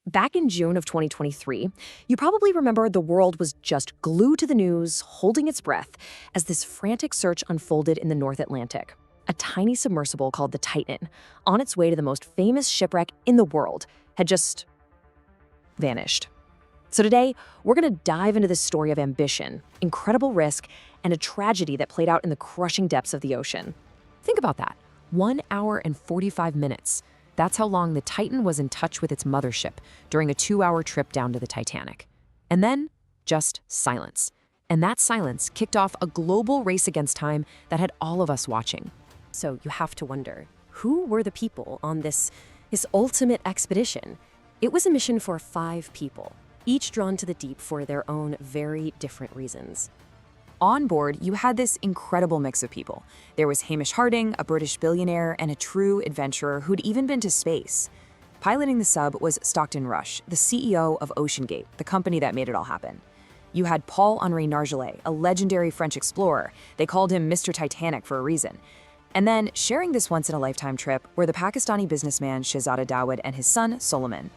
Back in June of 2023, you probably remember the world was just glued to the news, holding its breath, as this frantic search unfolded in the North Atlantic. A tiny submersible called the Titan, on its way to the most famous shipwreck in the world, had just vanished. So today, we're going to dive into this story of ambition, incredible risk, and a tragedy that played out in the crushing depths of the ocean. Think about that. 1 hour and 45 minutes. That's how long the Titan was in touch with its mothership during a 2-hour trip down to the Titanic. And then, just silence. And that silence kicked off a global race against time that had all of us watching. So you have to wonder, who were the people on this ultimate expedition? It was a mission for 5 people, each drawn to the deep for their own very different reasons. On board, you had this incredible mix of people. There was Hamish Harding, a British billionaire, and a true adventurer who'd even been to space. Piloting the sub was Stockton Rush, the CEO of OceanGate, the company that made it all happen. You had Paul-Henri Nargeolet, a legendary French explorer. They called him Mr. Titanic for a reason. And then, sharing this once-in-a-lifetime trip were the Pakistani businessman Shehzada Dawood and his son, Solomon.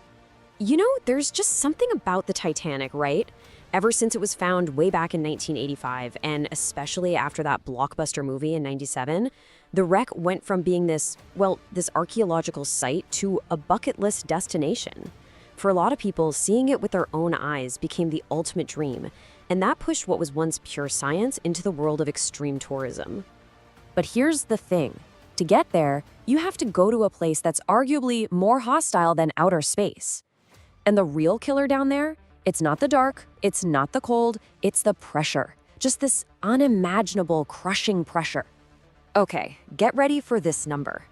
You know, there's just something about the Titanic, right? Ever since it was found way back in 1985, and especially after that blockbuster movie in 97, the wreck went from being this archaeological site to a bucket list destination. For a lot of people, seeing it with their own eyes became the ultimate dream, and that pushed what was once pure science into the world of extreme tourism. But here's the thing. To get there, you have to go to a place that's arguably more hostile than outer space. And the real killer down there? It's not the dark, it's not the cold, it's the pressure. Just this unimaginable, crushing pressure. Okay, get ready for this number.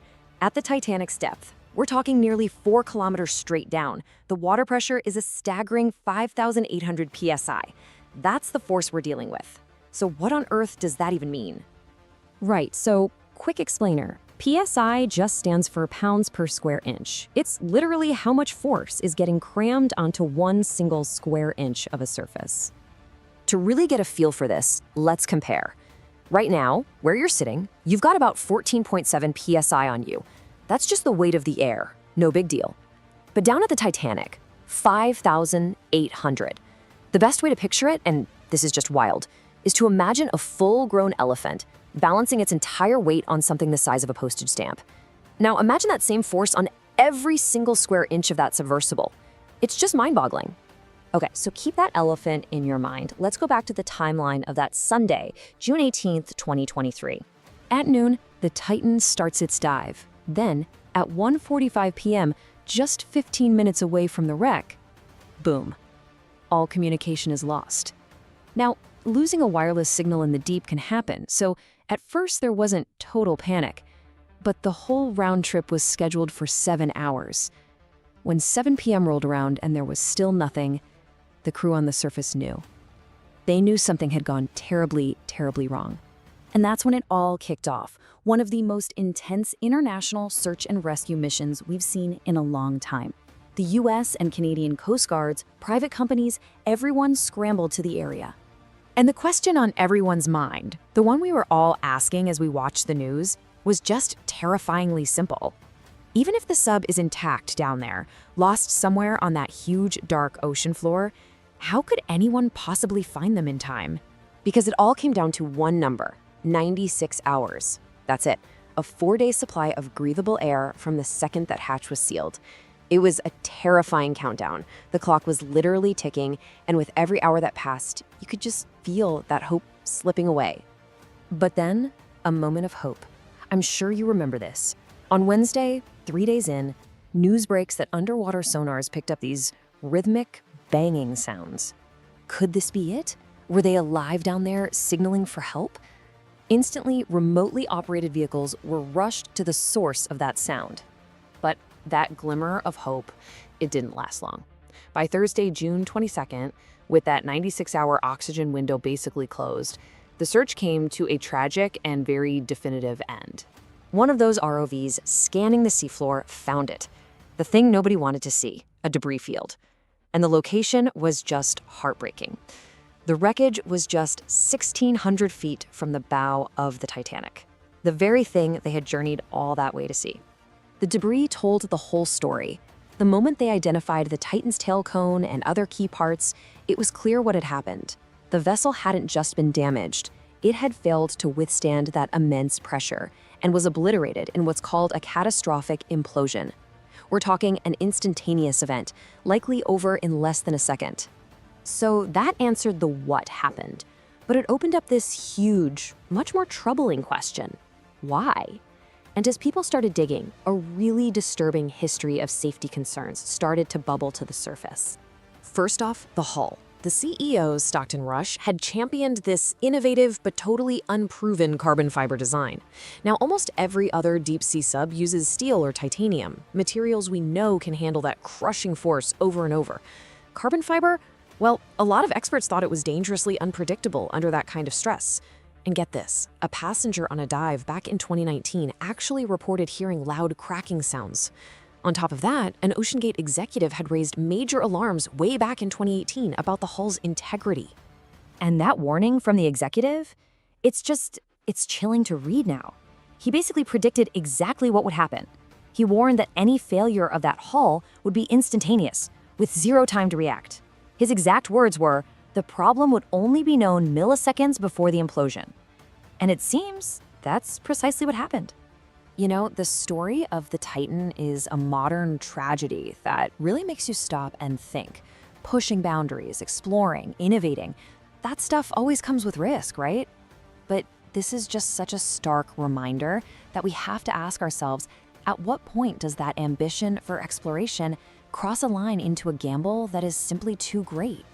At the Titanic's depth, we're talking nearly 4 kilometers straight down. The water pressure is a staggering 5,800 psi. That's the force we're dealing with. So what on earth does that even mean? Right, so quick explainer. PSI just stands for pounds per square inch. It's literally how much force is getting crammed onto one single square inch of a surface. To really get a feel for this, let's compare. Right now, where you're sitting, you've got about 14.7 PSI on you. That's just the weight of the air, no big deal. But down at the Titanic, 5,800. The best way to picture it, and this is just wild, is to imagine a full-grown elephant balancing its entire weight on something the size of a postage stamp. Now imagine that same force on every single square inch of that submersible. It's just mind-boggling. Okay, so keep that elephant in your mind. Let's go back to the timeline of that Sunday, June 18th, 2023. At noon, the Titan starts its dive. Then, at 1:45 p.m., just 15 minutes away from the wreck, boom, all communication is lost. Now, losing a wireless signal in the deep can happen, so at first there wasn't total panic, but the whole round trip was scheduled for 7 hours. When 7 p.m. rolled around and there was still nothing, the crew on the surface knew. They knew something had gone terribly, terribly wrong. And that's when it all kicked off, one of the most intense international search and rescue missions we've seen in a long time. The US and Canadian Coast Guards, private companies, everyone scrambled to the area. And the question on everyone's mind, the one we were all asking as we watched the news, was just terrifyingly simple. Even if the sub is intact down there, lost somewhere on that huge, dark ocean floor, how could anyone possibly find them in time? Because it all came down to one number, 96 hours. That's it, a 4-day supply of breathable air from the second that hatch was sealed. It was a terrifying countdown. The clock was literally ticking, and with every hour that passed, you could just feel that hope slipping away. But then, a moment of hope. I'm sure you remember this. On Wednesday, 3 days in, news breaks that underwater sonars picked up these rhythmic, banging sounds. Could this be it? Were they alive down there, signaling for help? Instantly, remotely operated vehicles were rushed to the source of that sound. But that glimmer of hope, it didn't last long. By Thursday, June 22nd, with that 96-hour oxygen window basically closed, the search came to a tragic and very definitive end. One of those ROVs scanning the seafloor found it. The thing nobody wanted to see, a debris field. And the location was just heartbreaking. The wreckage was just 1,600 feet from the bow of the Titanic, the very thing they had journeyed all that way to see. The debris told the whole story. The moment they identified the Titan's tail cone and other key parts, it was clear what had happened. The vessel hadn't just been damaged, it had failed to withstand that immense pressure and was obliterated in what's called a catastrophic implosion. We're talking an instantaneous event, likely over in less than a second. So that answered the what happened, but it opened up this huge, much more troubling question. Why? And as people started digging, a really disturbing history of safety concerns started to bubble to the surface. First off, the hull. The CEO, Stockton Rush, had championed this innovative but totally unproven carbon fiber design. Now, almost every other deep-sea sub uses steel or titanium, materials we know can handle that crushing force over and over. Carbon fiber? Well, a lot of experts thought it was dangerously unpredictable under that kind of stress. And get this, a passenger on a dive back in 2019 actually reported hearing loud cracking sounds. On top of that, an OceanGate executive had raised major alarms way back in 2018 about the hull's integrity. And that warning from the executive? It's chilling to read now. He basically predicted exactly what would happen. He warned that any failure of that hull would be instantaneous, with zero time to react. His exact words were, the problem would only be known milliseconds before the implosion. And it seems that's precisely what happened. You know, the story of the Titan is a modern tragedy that really makes you stop and think. Pushing boundaries, exploring, innovating, that stuff always comes with risk, right? But this is just such a stark reminder that we have to ask ourselves, at what point does that ambition for exploration cross a line into a gamble that is simply too great?